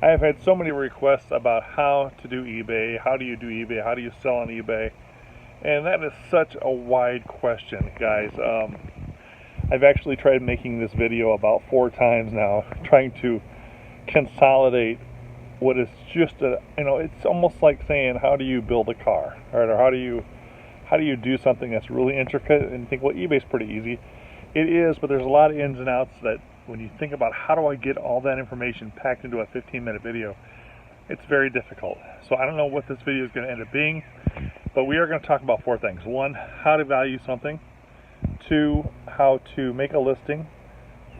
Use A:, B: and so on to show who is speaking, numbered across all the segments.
A: I have had so many requests about how to do eBay, how do you do eBay, how do you sell on eBay, and that is such a wide question, guys. I've actually tried making this video about 4 times now, trying to consolidate what is just it's almost like saying, how do you build a car, right? Or how do you do something that's really intricate and you think, well, eBay's pretty easy. It is, but there's a lot of ins and outs that when you think about how do I get all that information packed into a 15-minute video, it's very difficult. So I don't know what this video is going to end up being, but we are going to talk about 4 things. 1, how to value something. 2, how to make a listing.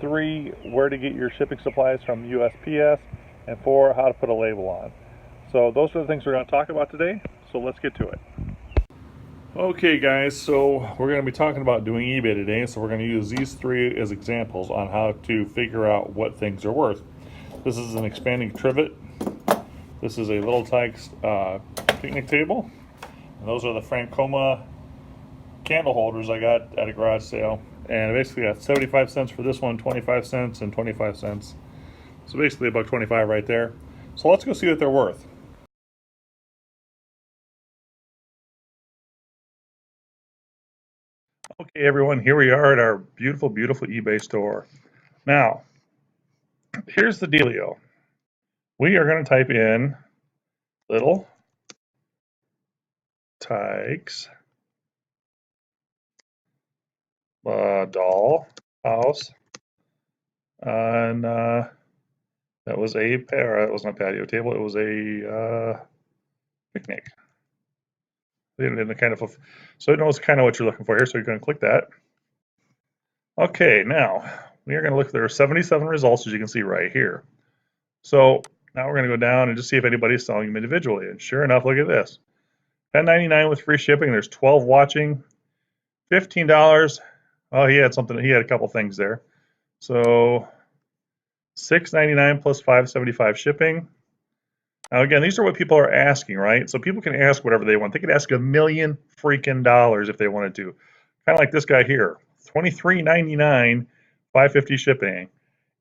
A: 3, where to get your shipping supplies from USPS. And 4, how to put a label on. So those are the things we're going to talk about today. So let's get to it. Okay guys, so we're going to be talking about doing eBay today, so we're going to use these 3 as examples on how to figure out what things are worth. This is an expanding trivet. This is a Little Tikes picnic table. And those are the Francoma candle holders I got at a garage sale. And I basically got 75 cents for this one, 25 cents, and 25 cents. So basically $1.25 right there. So let's go see what they're worth. Okay, everyone, here we are at our beautiful, beautiful eBay store. Now, here's the dealio. We are going to type in Little Tikes doll house, and that was it wasn't a patio table, it was a picnic. In the kind of so it knows kind of what you're looking for here, so you're going to click that. Okay, now we are going to look. There are 77 results, as you can see right here. So now we're going to go down and just see if anybody's selling them individually. And sure enough, look at this: $10.99 with free shipping. There's 12 watching. $15. Oh, he had something. He had a couple things there. So $6.99 plus $5.75 shipping. Now again, these are what people are asking, right? So people can ask whatever they want. They could ask $1 million freaking dollars if they wanted to. Kind of like this guy here, $23.99, $5.50 shipping.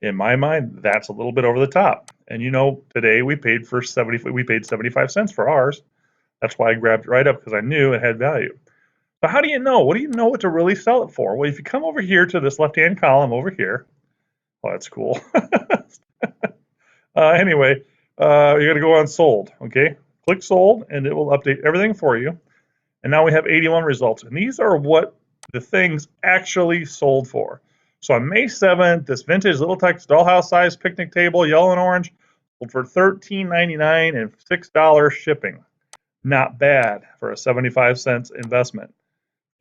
A: In my mind, that's a little bit over the top. And you know, today we paid 75 cents for ours. That's why I grabbed it right up, because I knew it had value. So how do you know? What do you know what to really sell it for? Well, if you come over here to this left-hand column over here, oh, that's cool. Anyway. You're going to go on sold, okay? Click sold, and it will update everything for you. And now we have 81 results. And these are what the things actually sold for. So on May 7th, this vintage Little Tikes dollhouse size picnic table, yellow and orange, sold for $13.99 and $6 shipping. Not bad for a 75 cents investment.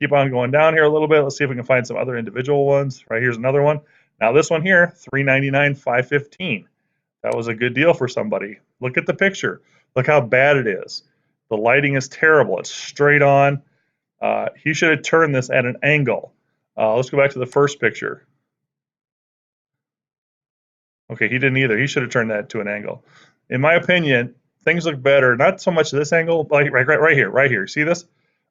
A: Keep on going down here a little bit. Let's see if we can find some other individual ones. Right here's another one. Now this one here, $3.99, $5.15. That was a good deal for somebody. Look at the picture. Look how bad it is. The lighting is terrible. It's straight on. He should have turned this at an angle. Let's go back to the first picture. Okay, he didn't either. He should have turned that to an angle. In my opinion, things look better. Not so much this angle, but right here. See this?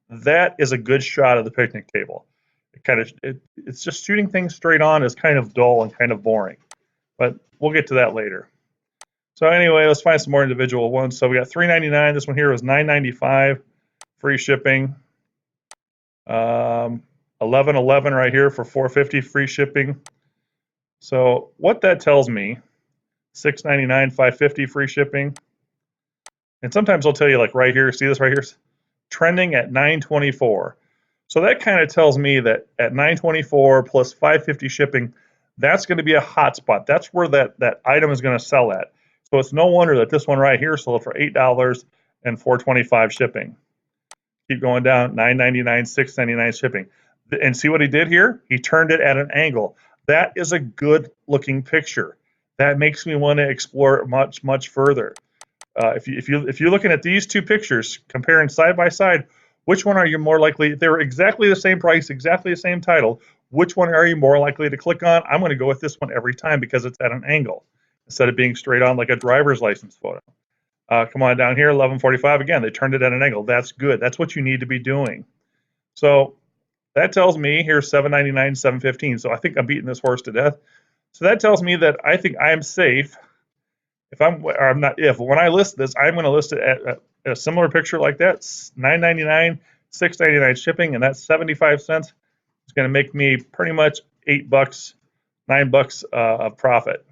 A: That is a good shot of the picnic table. It's just shooting things straight on is kind of dull and kind of boring. But we'll get to that later. So anyway, let's find some more individual ones. So we got $3.99. This one here was $9.95, free shipping. $11.11 right here for $4.50, free shipping. So what that tells me, $6.99, $5.50, free shipping. And sometimes I'll tell you, like right here, see this right here, trending at $9.24. So that kind of tells me that at $9.24 plus $5.50 shipping, that's going to be a hot spot. That's where that item is going to sell at. So it's no wonder that this one right here sold for $8 and $4.25 shipping. Keep going down, $9.99, $6.99 shipping. And see what he did here? He turned it at an angle. That is a good looking picture. That makes me want to explore it much, much further. If you're looking at these 2 pictures, comparing side by side, which one are you more likely, if they were exactly the same price, exactly the same title, which one are you more likely to click on? I'm going to go with this one every time because it's at an angle instead of being straight on like a driver's license photo. Come on down here, $11.45. Again, they turned it at an angle. That's good. That's what you need to be doing. So that tells me here's $7.99, $7.15. So I think I'm beating this horse to death. So that tells me that I think I am safe when I list this, I'm going to list it at a similar picture like that, $9.99, $6.99 shipping, and that's 75 cents. It's going to make me pretty much $8, $9 of profit.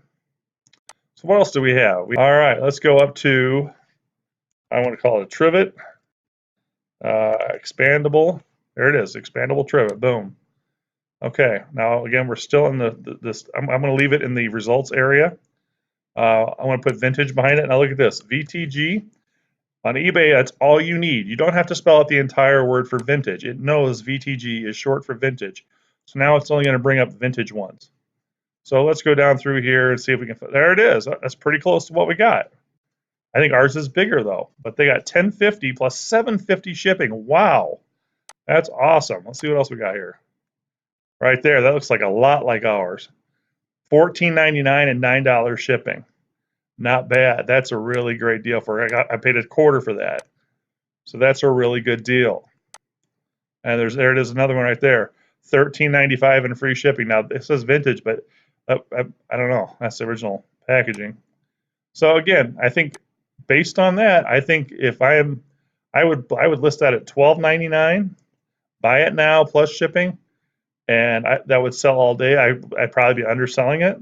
A: So what else do we have? All right, let's go up to, I want to call it a trivet, expandable. There it is, expandable trivet. Boom. Okay, now again, we're still in this. I'm going to leave it in the results area. I want to put vintage behind it. Now look at this, VTG. On eBay, that's all you need. You don't have to spell out the entire word for vintage. It knows VTG is short for vintage. So now it's only going to bring up vintage ones. So let's go down through here and see if we can. There it is. That's pretty close to what we got. I think ours is bigger though, but they got 1050 plus 750 shipping. Wow, that's awesome. Let's see what else we got here. Right there, that looks like a lot like ours. $14.99 and $9 shipping. Not bad. That's a really great deal for it. I paid $1/4 for that. So that's a really good deal. And there it is, another one right there. $13.95 and free shipping. Now it says vintage, but I don't know. That's the original packaging. So again, I think based on that, I think if I would list that at $12.99. Buy it now plus shipping, and that would sell all day. I'd probably be underselling it.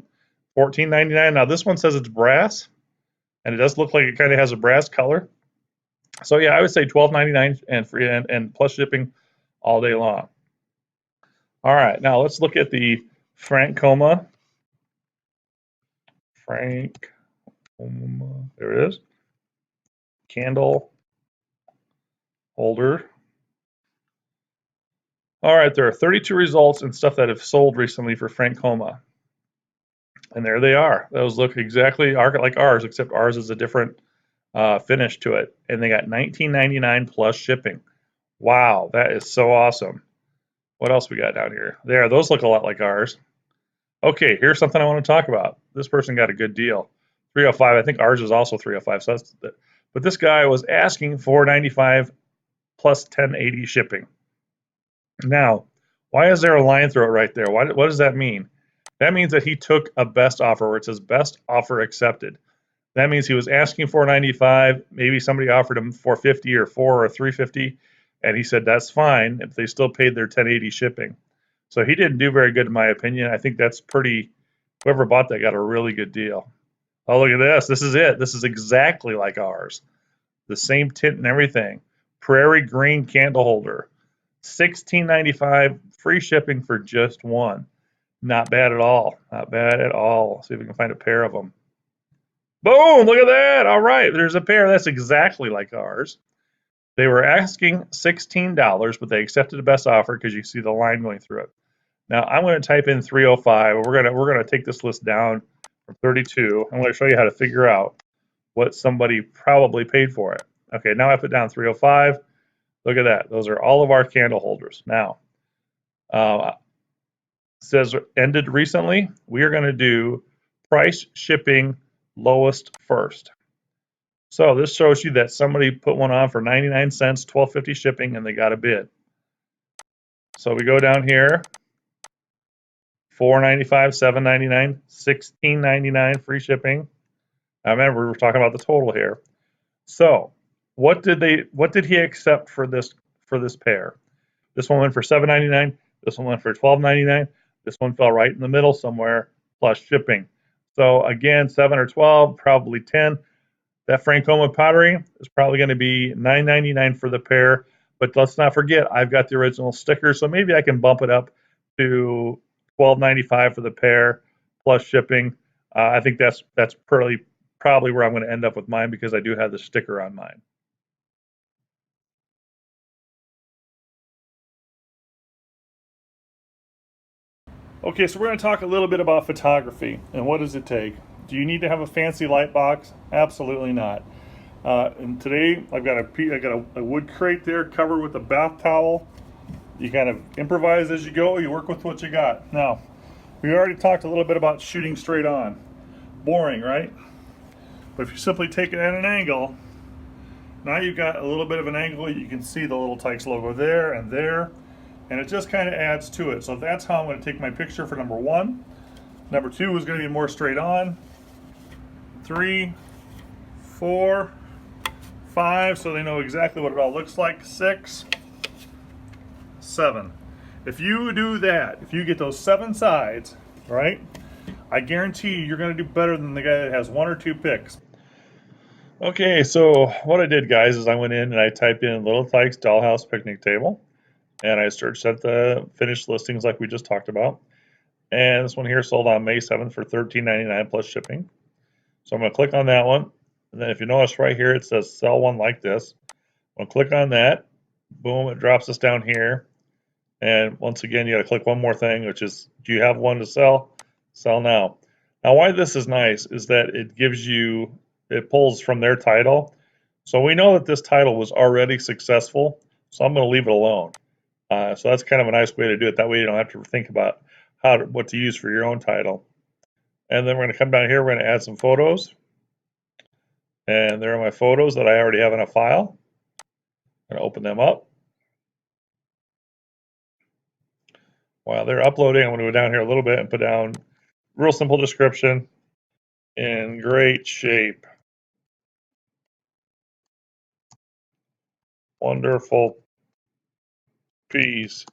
A: $14.99. Now this one says it's brass, and it does look like it kind of has a brass color. So yeah, I would say $12.99 and free and plus shipping all day long. All right, now let's look at the Frankoma. There it is. Candle holder. All right, there are 32 results and stuff that have sold recently for Frankoma. And there they are. Those look exactly like ours, except ours is a different finish to it. And they got $19.99 plus shipping. Wow, that is so awesome. What else we got down here? There, those look a lot like ours. Okay, here's something I want to talk about. This person got a good deal. 305. I think ours is also 305. So but this guy was asking $495 plus 1080 shipping. Now, why is there a line through it right there? What does that mean? That means that he took a best offer where it says best offer accepted. That means he was asking $495. Maybe somebody offered him $450 or $4 or $350, and he said that's fine if they still paid their 1080 shipping. So he didn't do very good in my opinion. I think that's pretty. Whoever bought that got a really good deal. Oh, look at this. This is it. This is exactly like ours. The same tint and everything. Prairie green candle holder. $16.95 free shipping for just one. Not bad at all. Not bad at all. Let's see if we can find a pair of them. Boom! Look at that. All right. There's a pair. That's exactly like ours. They were asking $16, but they accepted the best offer because you see the line going through it. Now I'm going to type in 305. We're going to take this list down from 32. I'm going to show you how to figure out what somebody probably paid for it. Okay, now I put down 305. Look at that. Those are all of our candle holders. Now, it says ended recently. We are going to do price shipping lowest first. So this shows you that somebody put one on for 99 cents, $12.50 shipping, and they got a bid. So we go down here, $4.95, $7.99, $16.99 free shipping. Now remember, we're talking about the total here. So what did he accept for this pair? This one went for $7.99. This one went for $12.99. This one fell right in the middle somewhere, plus shipping. So again, 7 or 12, probably 10. That Frankoma pottery is probably going to be $9.99 for the pair. But let's not forget, I've got the original sticker, so maybe I can bump it up to $12.95 for the pair plus shipping. I think that's probably where I'm going to end up with mine because I do have the sticker on mine. Okay, so we're going to talk a little bit about photography and what does it take. Do you need to have a fancy light box? Absolutely not. And today I've got a wood crate there covered with a bath towel. You kind of improvise as you go. You work with what you got. Now, we already talked a little bit about shooting straight on. Boring, right? But if you simply take it at an angle, now you've got a little bit of an angle. You can see the little Tykes logo there and there. And it just kind of adds to it. So that's how I'm going to take my picture for number 1. Number 2 is going to be more straight on. 3, 4, 5, so they know exactly what it all looks like. 6, 7. If you do that, if you get those 7 sides, right, I guarantee you're going to do better than the guy that has 1 or 2 picks. Okay, so what I did, guys, is I went in and I typed in Little Tykes Dollhouse Picnic Table, and I searched at the finished listings like we just talked about. And this one here sold on May 7th for $13.99 plus shipping. So I'm going to click on that one. And then if you notice right here, it says sell one like this. I'm going to click on that. Boom, it drops us down here. And once again, you got to click one more thing, which is, do you have one to sell? Sell now. Now, why this is nice is that it gives you, it pulls from their title. So we know that this title was already successful, so I'm going to leave it alone. So that's kind of a nice way to do it. That way you don't have to think about what to use for your own title. And then we're going to come down here, we're going to add some photos. And there are my photos that I already have in a file. I'm going to open them up. While they're uploading, I'm going to go down here a little bit and put down real simple description. In great shape. Wonderful piece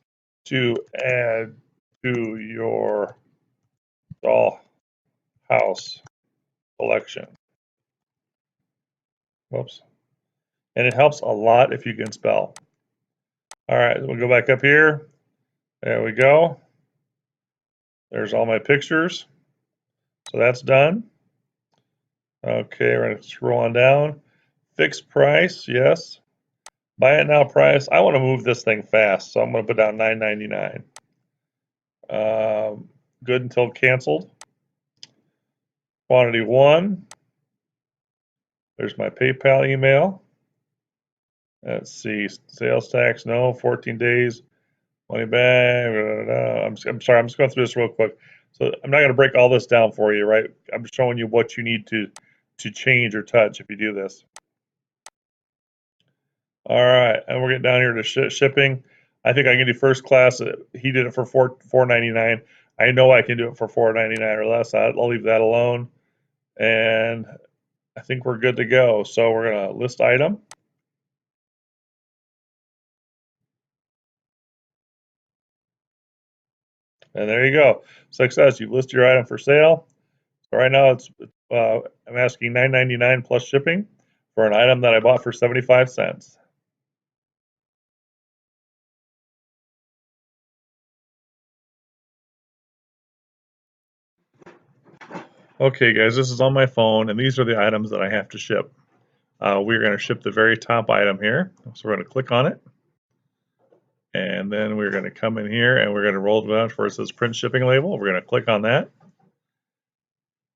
A: to add to your doll house collection. Whoops. And it helps a lot if you can spell. All right, we'll go back up here. There we go. There's all my pictures. So that's done. Okay, we're going to scroll on down. Fixed price, yes. Buy it now price. I want to move this thing fast, so I'm going to put down $9.99. Good until canceled. Quantity 1. There's my PayPal email. Let's see, sales tax, no, 14 days, money back. I'm sorry, I'm just going through this real quick. So I'm not going to break all this down for you, right? I'm showing you what you need to change or touch if you do this. All right, and we're getting down here to shipping. I think I can do first class. He did it for $4.99. I know I can do it for $4.99 or less. I'll leave that alone. And I think we're good to go. So we're going to list item. And there you go. Success. You've listed your item for sale. So right now I'm asking $9.99 plus shipping for an item that I bought for 75 cents. Okay, guys, this is on my phone, and these are the items that I have to ship. We're going to ship the very top item here. So we're going to click on it. And then we're going to come in here and we're going to roll it down where it says print shipping label. We're going to click on that.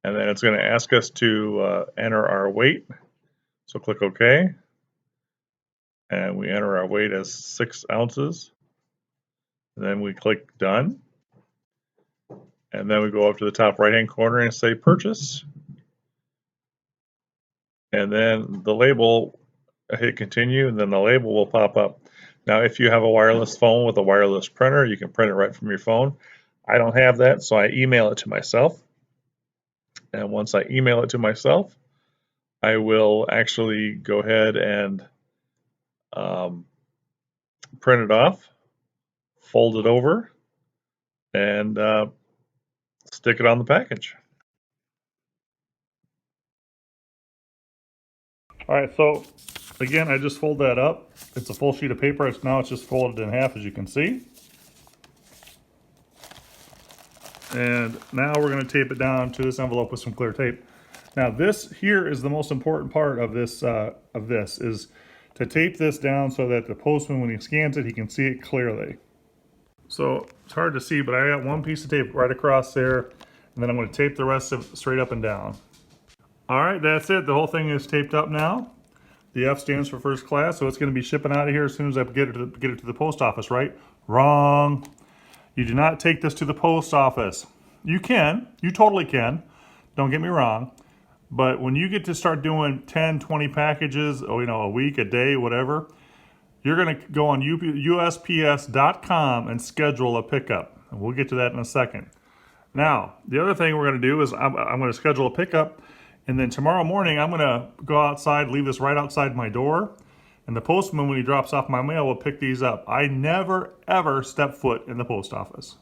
A: And then it's going to ask us to enter our weight. So click OK. And we enter our weight as 6 ounces. And then we click done. And then we go up to the top right hand corner and say purchase. And then the label, hit continue, and then the label will pop up. Now, if you have a wireless phone with a wireless printer, you can print it right from your phone. I don't have that, so I email it to myself. And once I email it to myself, I will actually go ahead and print it off, fold it over, and stick it on the package. All right, so again, I just fold that up. It's a full sheet of paper. Now it's just folded in half, as you can see. And now we're going to tape it down to this envelope with some clear tape. Now this here is the most important part of this is to tape this down so that the postman, when he scans it, he can see it clearly. So it's hard to see, but I got one piece of tape right across there, and then I'm going to tape the rest of it straight up and down. All right, that's it. The whole thing is taped up now. The F stands for first class, so it's going to be shipping out of here as soon as I get it to the post office, right? Wrong. You do not take this to the post office. You can. You totally can. Don't get me wrong. But when you get to start doing 10, 20 packages, a week, a day, whatever, you're going to go on USPS.com and schedule a pickup. And we'll get to that in a second. Now, the other thing we're going to do is I'm going to schedule a pickup And then tomorrow morning, I'm going to go outside, leave this right outside my door. And the postman, when he drops off my mail, will pick these up. I never, ever step foot in the post office.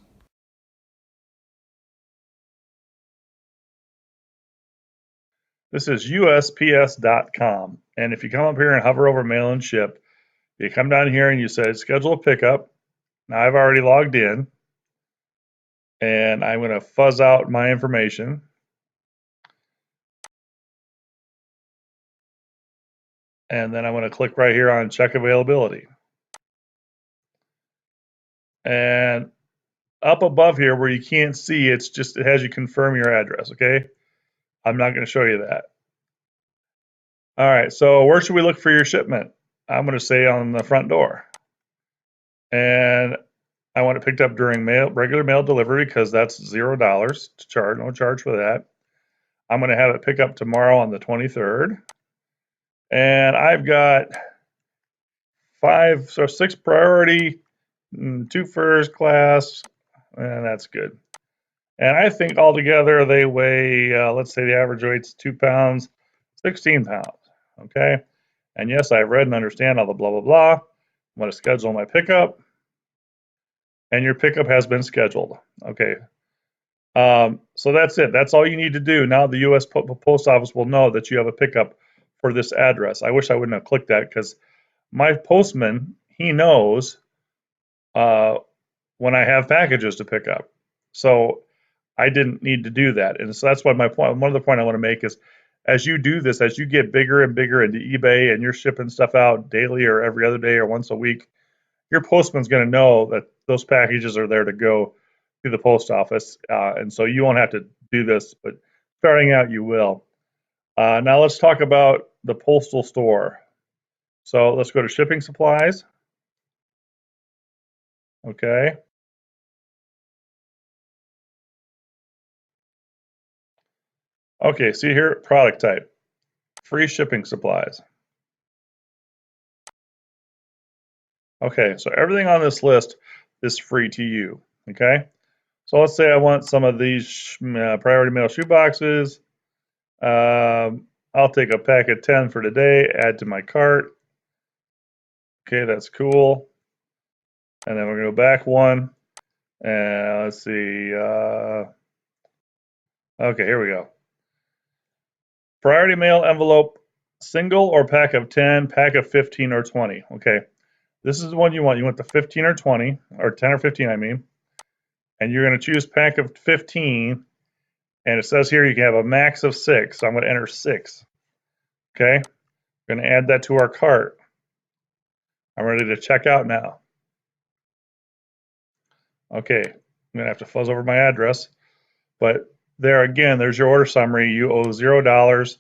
A: This is USPS.com. And if you come up here and hover over mail and ship, you come down here and you say schedule a pickup. Now I've already logged in. And I'm going to fuzz out my information. And then I'm going to click right here on check availability. And up above here where you can't see, it has you confirm your address, okay? I'm not going to show you that. All right, so where should we look for your shipment? I'm going to say on the front door. And I want it picked up during regular mail delivery because that's $0 to charge, no charge for that. I'm going to have it pick up tomorrow on the 23rd. And I've got 6 priority, 2 first class, and that's good. And I think altogether they weigh, let's say the average weight's 2 pounds, 16 pounds, okay? And yes, I've read and understand all the blah, blah, blah. I'm going to schedule my pickup, and your pickup has been scheduled, okay? So that's it. That's all you need to do. Now the U.S. Post Office will know that you have a pickup for this address. I wish I wouldn't have clicked that because my postman, he knows when I have packages to pick up. So I didn't need to do that. And so that's what my point, one of the point I want to make is as you do this, as you get bigger and bigger into eBay and you're shipping stuff out daily or every other day or once a week, your postman's going to know that those packages are there to go to the post office. And so you won't have to do this, but starting out you will. Now let's talk about the postal store. So let's go to shipping supplies. Okay. Okay, see here, product type, free shipping supplies. Okay, so everything on this list is free to you, okay? So let's say I want some of these priority mail shoe boxes. I'll take a pack of 10 for today, add to my cart. Okay, that's cool. And then we're gonna go back one. And let's see, okay, here we go. Priority mail envelope, single or pack of 10, pack of 15 or 20. Okay, this is the one you want. You want the 15 or 20, or 10 or 15, I mean. And you're going to choose pack of 15. And it says here you can have a max of 6. So I'm going to enter 6. Okay, I'm going to add that to our cart. I'm ready to check out now. Okay, I'm going to have to fuzz over my address. But there again, there's your order summary. You owe $0.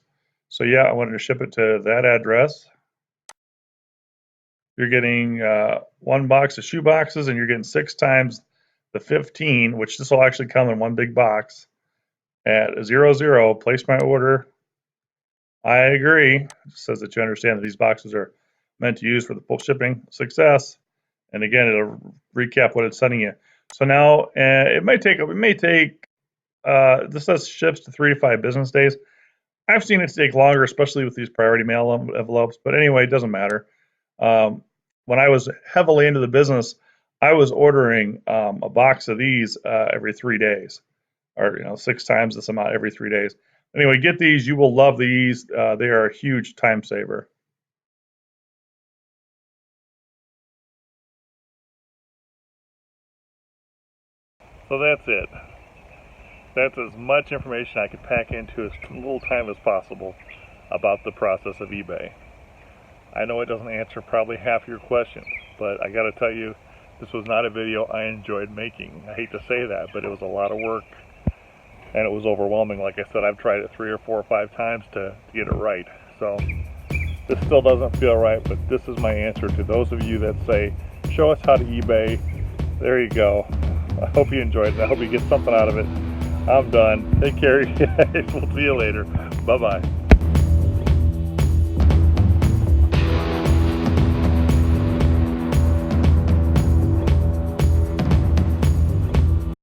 A: So yeah, I wanted to ship it to that address. You're getting 1 box of shoe boxes, and you're getting 6 times the 15, which this will actually come in one big box at 00. Place my order. I agree. It says that you understand that these boxes are meant to use for the post shipping success. And again, it'll recap what it's sending you. So now it may take this says ships to 3 to 5 business days. I've seen it take longer, especially with these priority mail envelopes. But anyway, it doesn't matter. When I was heavily into the business, I was ordering a box of these every 3 days, or 6 times this amount every 3 days. Anyway, get these. You will love these. They are a huge time saver. So that's it. That's as much information I could pack into as little time as possible about the process of eBay. I know it doesn't answer probably half your questions, but I got to tell you, this was not a video I enjoyed making. I hate to say that, but it was a lot of work, and it was overwhelming. Like I said, I've tried it 3 or 4 or 5 times to get it right. So this still doesn't feel right, but this is my answer to those of you that say, show us how to eBay. There you go. I hope you enjoyed it. I hope you get something out of it. I'm done. Take care. We'll see you later. Bye-bye.